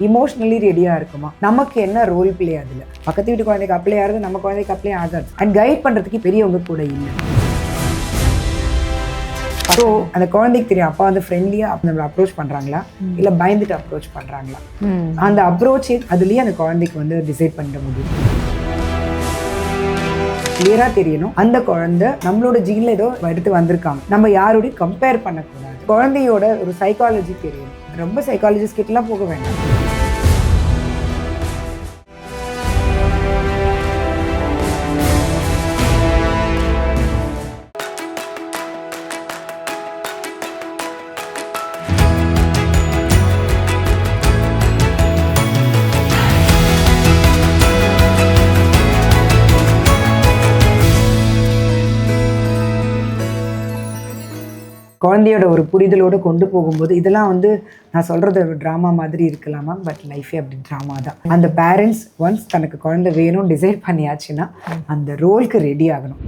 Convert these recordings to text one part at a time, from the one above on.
Emotionally ரெடியாக இருக்குமா, நமக்கு என்ன ரோல் பிளே அதில், பக்கத்து வீட்டு குழந்தைக்கு அப்ளை ஆகுது, நம்ம குழந்தைக்கு அப்ளை ஆகாது. அண்ட் கைட் பண்ணுறதுக்கு பெரியவங்க கூட இல்லை. ஸோ அந்த குழந்தைக்கு தெரியும் அப்பா வந்து ஃப்ரெண்ட்லியாக நம்மளை அப்ரோச் பண்ணுறாங்களா இல்லை பயந்துட்டு அப்ரோச் பண்ணுறாங்களா. அந்த அப்ரோச் அதுலேயே அந்த குழந்தைக்கு வந்து டிசைட் பண்ண முடியும். கிளியராக தெரியணும் அந்த குழந்தை நம்மளோட ஜீனில் ஏதோ எடுத்து வந்திருக்காங்க, நம்ம யாரோடையும் கம்பேர் பண்ணக்கூடாது. குழந்தையோட ஒரு சைக்காலஜி தெரியணும். ரொம்ப சைக்காலஜிஸ்ட் கிட்டலாம் போக வேண்டாம். குழந்தையோட ஒரு புரிதலோடு கொண்டு போகும்போது இதெல்லாம் வந்து நான் சொல்கிறது ட்ராமா மாதிரி இருக்கலாமா, பட் லைஃபே அப்படி ட்ராமா தான். அந்த பேரண்ட்ஸ் ஒன்ஸ் தனக்கு குழந்தை வேணும் டிசைட் பண்ணியாச்சுன்னா அந்த ரோலுக்கு ரெடி ஆகணும்.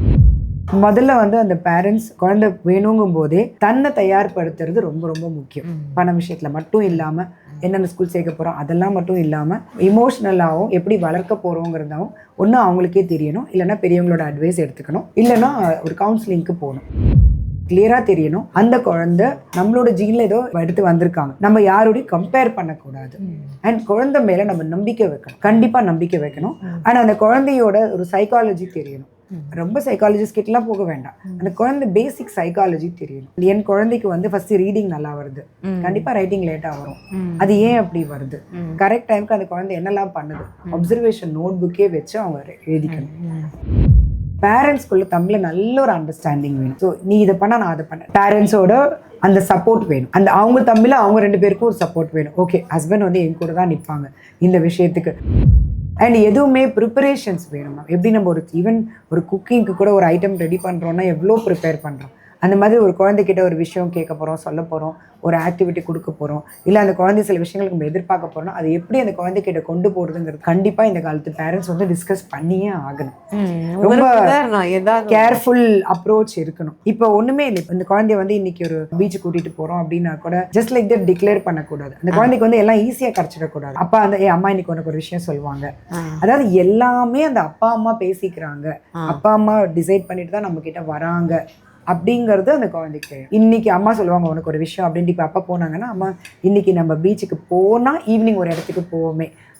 முதல்ல வந்து அந்த பேரண்ட்ஸ் குழந்தை வேணுங்கும் போதே தன்னை தயார்படுத்துறது ரொம்ப ரொம்ப முக்கியம். பண விஷயத்தில் மட்டும் இல்லாமல் என்னென்ன ஸ்கூல் சேர்க்க போகிறோம் அதெல்லாம் மட்டும் இல்லாமல் இமோஷ்னலாகவும் எப்படி வளர்க்க போகிறோங்கிறதாவும் ஒன்று அவங்களுக்கே தெரியணும், இல்லைன்னா பெரியவங்களோட அட்வைஸ் எடுத்துக்கணும், இல்லைன்னா ஒரு கவுன்சிலிங்க்கு போகணும். கிளியராக தெரியணும் அந்த குழந்தை நம்மளோட ஜீனில் ஏதோ எடுத்து வந்திருக்காங்க, நம்ம யாரோடையும் கம்பேர் பண்ணக்கூடாது. அண்ட் குழந்தை மேலே நம்ம நம்பிக்கை வைக்கணும், கண்டிப்பாக நம்பிக்கை வைக்கணும். ஆனால் அந்த குழந்தையோட ஒரு சைக்காலஜி தெரியணும். ரொம்ப சைக்காலஜிஸ்ட் கிட்டலாம் போக வேண்டாம், அந்த குழந்தை பேசிக் சைக்காலஜி தெரியணும். என் குழந்தைக்கு வந்து ஃபர்ஸ்ட் ரீடிங் நல்லா வருது, கண்டிப்பாக ரைட்டிங் லேட்டாக வரும். அது ஏன் அப்படி வருது, கரெக்ட் டைமுக்கு அந்த குழந்தை என்னெல்லாம் பண்ணுது, அப்சர்வேஷன் நோட் புக்கே வச்சு அவங்க எழுதிக்கணும். பேரண்ட்ஸ்குள்ள தமிழில் நல்ல ஒரு அண்டர்ஸ்டாண்டிங் வேணும். ஸோ நீ இதை பண்ண நான் அதை பண்ணேன், பேரண்ட்ஸோட அந்த சப்போர்ட் வேணும். அந்த அவங்க தமிழில் அவங்க ரெண்டு பேருக்கும் ஒரு சப்போர்ட் வேணும். ஓகே ஹஸ்பண்ட் வந்து என் கூட தான் நிற்பாங்க இந்த விஷயத்துக்கு. அண்ட் எதுவுமே ப்ரிப்பரேஷன்ஸ் வேணும். எப்படி நம்ம ஒரு ஈவன் ஒரு குக்கிங்க்கு கூட ஒரு ஐட்டம் ரெடி பண்ணுறோன்னா எவ்வளோ ப்ரிப்பேர் பண்ணுறோம். அந்த மாதிரி ஒரு குழந்தைகிட்ட ஒரு விஷயம் கேட்க போகிறோம், சொல்ல போகிறோம், ஒரு ஆக்டிவிட்டி கொடுக்க போகிறோம், இல்லை அந்த குழந்தை சில விஷயங்களுக்கு நம்ம எதிர்பார்க்க போகிறோம்னா அது எப்படி அந்த குழந்தைகிட்ட கொண்டு போகிறதுங்கிறது கண்டிப்பாக இந்த காலத்து பேரண்ட்ஸ் வந்து டிஸ்கஸ் பண்ணியே ஆகணும். ரொம்ப கேர்ஃபுல் அப்ரோச் இருக்கணும். இப்போ ஒன்றுமே இல்லை, இந்த குழந்தைய வந்து இன்னைக்கு ஒரு பீச் கூட்டிகிட்டு போகிறோம் அப்படின்னா கூட ஜஸ்ட் லைக் தட் டிக்ளேர் பண்ணக்கூடாது. அந்த குழந்தைக்கு வந்து எல்லாம் ஈஸியாக கிடச்சிடக்கூடாது. அப்பா அந்த அம்மா இன்னைக்கு உனக்கு ஒரு விஷயம் சொல்லுவாங்க, அதாவது எல்லாமே அந்த அப்பா அம்மா பேசிக்கிறாங்க, அப்பா அம்மா டிசைட் பண்ணிட்டு தான் நம்ம கிட்ட வராங்க அப்படிங்கிறது அந்த குழந்தைக்கு. இன்னைக்கு அம்மா சொல்லுவாங்க உனக்கு ஒரு விஷயம் அப்படின்ட்டு. இப்போ அப்பா போனாங்கன்னா அம்மா இன்னைக்கு நம்ம பீச்சுக்கு போனால் ஈவினிங் ஒரு இடத்துக்கு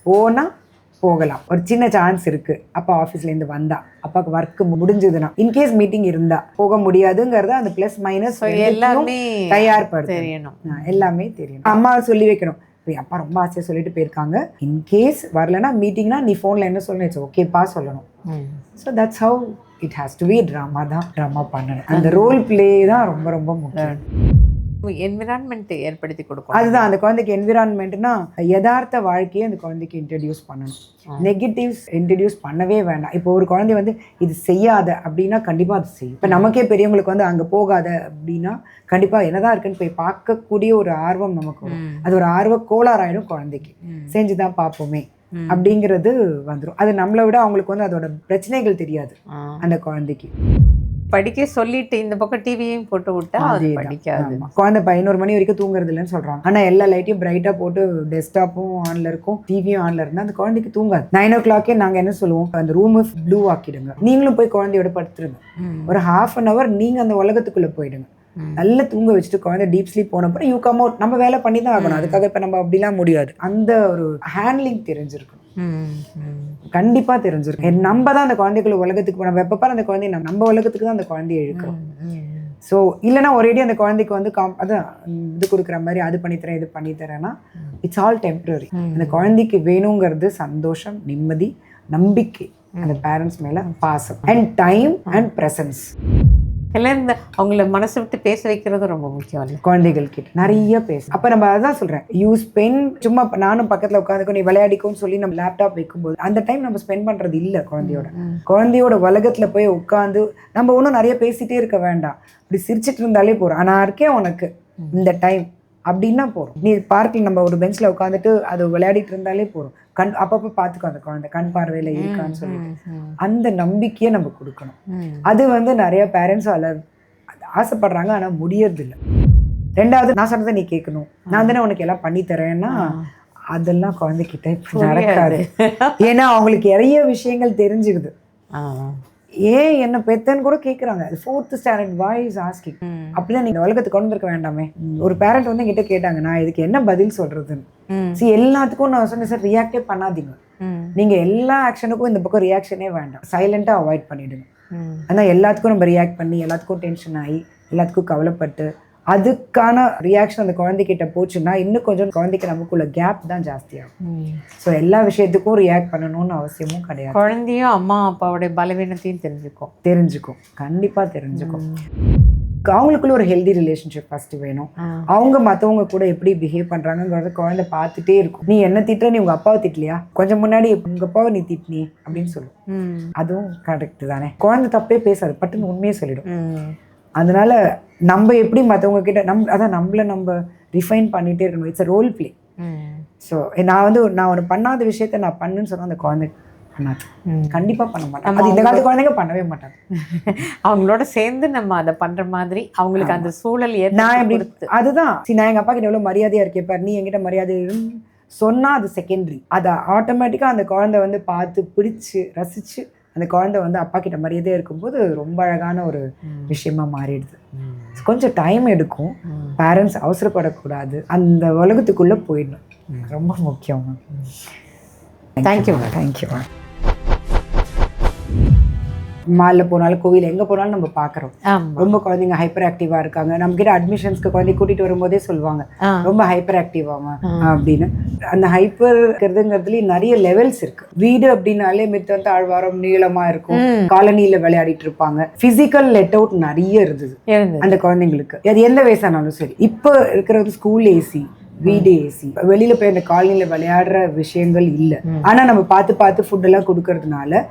போனால் போகலாம், ஒரு சின்ன சான்ஸ் இருக்குது. அப்பா ஆஃபீஸ்லேருந்து வந்தா, அப்பாவுக்கு ஒர்க்கு முடிஞ்சதுன்னா, இன்கேஸ் மீட்டிங் இருந்தா போக முடியாதுங்கிறத அந்த ப்ளஸ் மைனஸ் எல்லாமே தயார்படுத்தணும். எல்லாமே தெரியணும். அம்மா சொல்லி வைக்கணும், இப்போ அப்பா ரொம்ப ஆசையாக சொல்லிட்டு போயிருக்காங்க, இன்கேஸ் வரலன்னா மீட்டிங்னா நீ ஃபோனில் என்ன சொல்லணும், ஓகேப்பா சொல்லணும். So that's how it has to be. Drama தான், ட்ராமா பண்ணணும். அந்த ரோல் பிளே தான் ரொம்ப ரொம்ப முக்கியம். என்விரான்மெண்ட் ஏற்படுத்தி கொடுக்கும். அதுதான் அந்த குழந்தைக்கு என்விரான்மெண்ட்னா யதார்த்த வாழ்க்கையை அந்த குழந்தைக்கு இன்ட்ரடியூஸ் பண்ணணும். நெகட்டிவ்ஸ் இன்ட்ரடியூஸ் பண்ணவே வேண்டாம். இப்போ ஒரு குழந்தை வந்து இது செய்யாத அப்படின்னா கண்டிப்பாக அது செய்யும். இப்போ நமக்கே பெரியவங்களுக்கு வந்து அங்கே போகாத அப்படின்னா கண்டிப்பாக என்னதான் இருக்குன்னு போய் பார்க்கக்கூடிய ஒரு ஆர்வம் நமக்கு வரும். அது ஒரு ஆர்வ கோளாறாயிடும் குழந்தைக்கு. செஞ்சுதான் பார்ப்போமே அப்படிங்கிறது வந்துடும். அது நம்மளை விட அவங்களுக்கு வந்து அதோட பிரச்சனைகள் தெரியாது அந்த குழந்தைக்கு. படிக்க சொல்லிட்டு இந்த பக்கம் டிவியும் போட்டு விட்டா அது படிக்காது. குழந்தை 11 மணி வரைக்கும் தூங்குறது இல்லைன்னு சொல்றாங்க. ஆனா எல்லா லைட்டையும் பிரைட்டா போட்டு டெஸ்க்டாப்பும் ஆன்ல இருக்கும், டிவியும் ஆன்ல இருந்தா அந்த குழந்தைக்கு தூங்காது. 9 o'clock நாங்க என்ன சொல்லுவோம், அந்த ரூம் ப்ளூ ஆக்கிடுங்க, நீங்களும் போய் குழந்தையோட படுத்துருங்க, ஒரு ½ an hour நீங்க அந்த உலகத்துக்குள்ள போயிடுங்க, நல்லா தூங்க வச்சுட்டு குழந்தை டீப் ஸ்லீப் போனப்பறம் யூ கம் அவுட். நம்ம வேலை பண்ணி தான் ஆகணும், அதுக்காக இப்போ நம்ம அப்படிலாம் முடியாது. அந்த ஒரு ஹேண்ட்லிங் தெரிஞ்சிருக்கணும், கண்டிப்பா தெரிஞ்சிருக்கும். நம்ம தான் அந்த குழந்தைக்குள்ள உலகத்துக்கு போனோம், எப்பப்ப அந்த குழந்தைய நம்ம உலகத்துக்கு தான் அந்த குழந்தைய இழுக்கிறோம். ஸோ இல்லைனா ஒரேடி அந்த குழந்தைக்கு வந்து அதான் இது கொடுக்குற மாதிரி அது பண்ணித்தரேன் இது பண்ணித்தரேன்னா இட்ஸ் ஆல் டெம்பரரி. அந்த குழந்தைக்கு வேணுங்கிறது சந்தோஷம், நிம்மதி, நம்பிக்கை, அந்த பேரண்ட்ஸ் மேல பாசம் அண்ட் டைம் அண்ட் ப்ரெசன்ஸ். எல்லாம் இந்த அவங்கள மனசை விட்டு பேச வைக்கிறது ரொம்ப முக்கியம் இல்லை, குழந்தைகள் கிட்ட நிறைய பேச. அப்போ நம்ம அதான் சொல்கிறேன், யூ ஸ்பெண்ட் சும்மா நானும் பக்கத்தில் உட்காந்துக்கோ நீ விளையாடிக்கும் சொல்லி நம்ம லேப்டாப் வைக்கும்போது அந்த டைம் நம்ம ஸ்பெண்ட் பண்ணுறது இல்லை. குழந்தையோட உலகத்தில் போய் உட்காந்து நம்ம ஒன்றும் நிறைய பேசிகிட்டே இருக்க வேண்டாம், அப்படி சிரிச்சிட்டு இருந்தாலே போகிறோம். ஆனால் இருக்கேன் உனக்கு இந்த டைம் அப்படின்னா போகிறோம். நீ பார்க்கில் நம்ம ஒரு பெஞ்சில் உட்காந்துட்டு அது விளையாடிட்டு இருந்தாலே போகிறோம். அப்பப்போ பார்த்துக்கோ அந்த குழந்தை கண் பார்வையில் இருக்கான்னு சொல்லிட்டு அந்த நம்பிக்கையை நம்ம கொடுக்கணும். அது வந்து நிறைய பேரண்ட்ஸ் ஆசைப்படுறாங்க, ஆனால் முடியறதில்லை. ரெண்டாவது நான் சொன்னதை நீ கேட்கணும், நான் தானே உனக்கு எல்லாம் பண்ணி தரேன்னா அதெல்லாம் குழந்தைகிட்ட இப்போ நடக்காது. ஏன்னா அவங்களுக்கு நிறைய விஷயங்கள் தெரிஞ்சுக்குது. ஏன் என்ன பெத்தன்னு கூட கேட்குறாங்க. 4th standard voice asking. அப்படிலாம் நீங்கள் உலகத்துக்கு கொண்டு இருக்க வேண்டாமே. ஒரு பேரண்ட் வந்து என்கிட்ட கேட்டாங்க, நான் இதுக்கு என்ன பதில் சொல்றதுன்னு. எல்லாத்துக்கும் நான் சொன்னேன், சார் ரியாக்டே பண்ணாதீங்க. நீங்க எல்லா ஆக்ஷனுக்கும் இந்த பக்கம் ரியாக்ஷனே வேண்டாம், சைலண்டா அவாய்ட் பண்ணிடுங்க. ஆனால் எல்லாத்துக்கும் நம்ம ரியாக்ட் பண்ணி எல்லாத்துக்கும் டென்ஷன் ஆகி எல்லாத்துக்கும் கவலைப்பட்டு அதுக்கான ரியாக்ஷன் அந்த குழந்தைகிட்ட போச்சுன்னா இன்னும் கொஞ்சம் குழந்தைக்கு நமக்குள்ள கேப் தான் ஜாஸ்தியாகும். ஸோ எல்லா விஷயத்துக்கும் ரியாக்ட் பண்ணணும்னு அவசியமும் கிடையாது. குழந்தையும் அம்மா அப்பாவுடைய பலவீனத்தையும் தெரிஞ்சுக்கும். கண்டிப்பாக தெரிஞ்சுக்கும். அவங்களுக்குள்ள ஒரு ஹெல்தி ரிலேஷன்ஷிப் ஃபர்ஸ்ட் வேணும். அவங்க மற்றவங்க கூட எப்படி பிஹேவ் பண்றாங்கிறத குழந்தை பார்த்துட்டே இருக்கும். நீ என்ன திட்டுற, நீ உங்க அப்பாவை திட்டலையா, கொஞ்சம் முன்னாடி உங்க அப்பாவை நீ திட்டினி அப்படின்னு சொல்லும். அதுவும் கரெக்ட் தானே. குழந்தை தப்பே பேசாது, பட்டுன்னு உண்மையே சொல்லிடும். அதனால நம்ம எப்படி மற்றவங்க கிட்ட நம்மளை நம்ம ரிஃபைன் பண்ணிட்டே இருக்கணும். It's a role play. So நான் ஒன்று பண்ணாத விஷயத்த நான் பண்ணுன்னு சொன்னால் அந்த குழந்தை பண்ணாது, கண்டிப்பாக பண்ண மாட்டேன். அது இந்த காலத்து குழந்தைங்க பண்ணவே மாட்டாங்க. அவங்களோட சேர்ந்து நம்ம அதை பண்ற மாதிரி அவங்களுக்கு அந்த சூழல் நான் எப்படி அதுதான். நான் எங்கள் அப்பா கிட்ட எவ்வளோ மரியாதையாக இருக்கேன் பாரு, நீ என்கிட்ட மரியாதை சொன்னால் அது செகண்டரி. அதை ஆட்டோமேட்டிக்காக அந்த குழந்தை வந்து பார்த்து பிடிச்சி ரசித்து அந்த குழந்தை வந்து அப்பா கிட்ட மரியாதையாக இருக்கும்போது ரொம்ப அழகான ஒரு விஷயமா மாறிடுது. கொஞ்சம் டைம் எடுக்கும். பேரண்ட்ஸ் அவசரப்படக்கூடாது, அந்த உலகத்துக்குள்ளே போயிடணும். ரொம்ப முக்கியம். தேங்க்யூ. மாலில் போனாலும் கோவில் எங்கே போனாலும் நம்ம பார்க்குறோம், ரொம்ப குழந்தைங்க ஹைப்பர் ஆக்டிவாக இருக்காங்க. நம்ம கிட்ட அட்மிஷன்ஸ்க்கு குழந்தை கூட்டிகிட்டு வரும்போதே சொல்லுவாங்க ரொம்ப ஹைப்பர் ஆக்டிவாங்க அப்படின்னு. அந்த ஹைப்பர் இருக்கிறதுங்கிறதுலேயும் நிறைய லெவல்ஸ் இருக்கு. வீடு அப்படின்னாலே மித்த தாழ்வாரம் நீளமாக இருக்கும், காலனியில் விளையாடிட்டு இருப்பாங்க. ஃபிசிக்கல் லெட் அவுட் நிறைய இருந்தது அந்த குழந்தைங்களுக்கு. அது எந்த வயசானாலும் சரி. இப்போ இருக்கிறது ஸ்கூல் ஏசி, வீடு ஏசி, வெளியில போய் அந்த காலனியில் விளையாடுற விஷயங்கள் இல்லை. ஆனால் நம்ம பார்த்து ஃபுட் எல்லாம் கொடுக்கறதுனால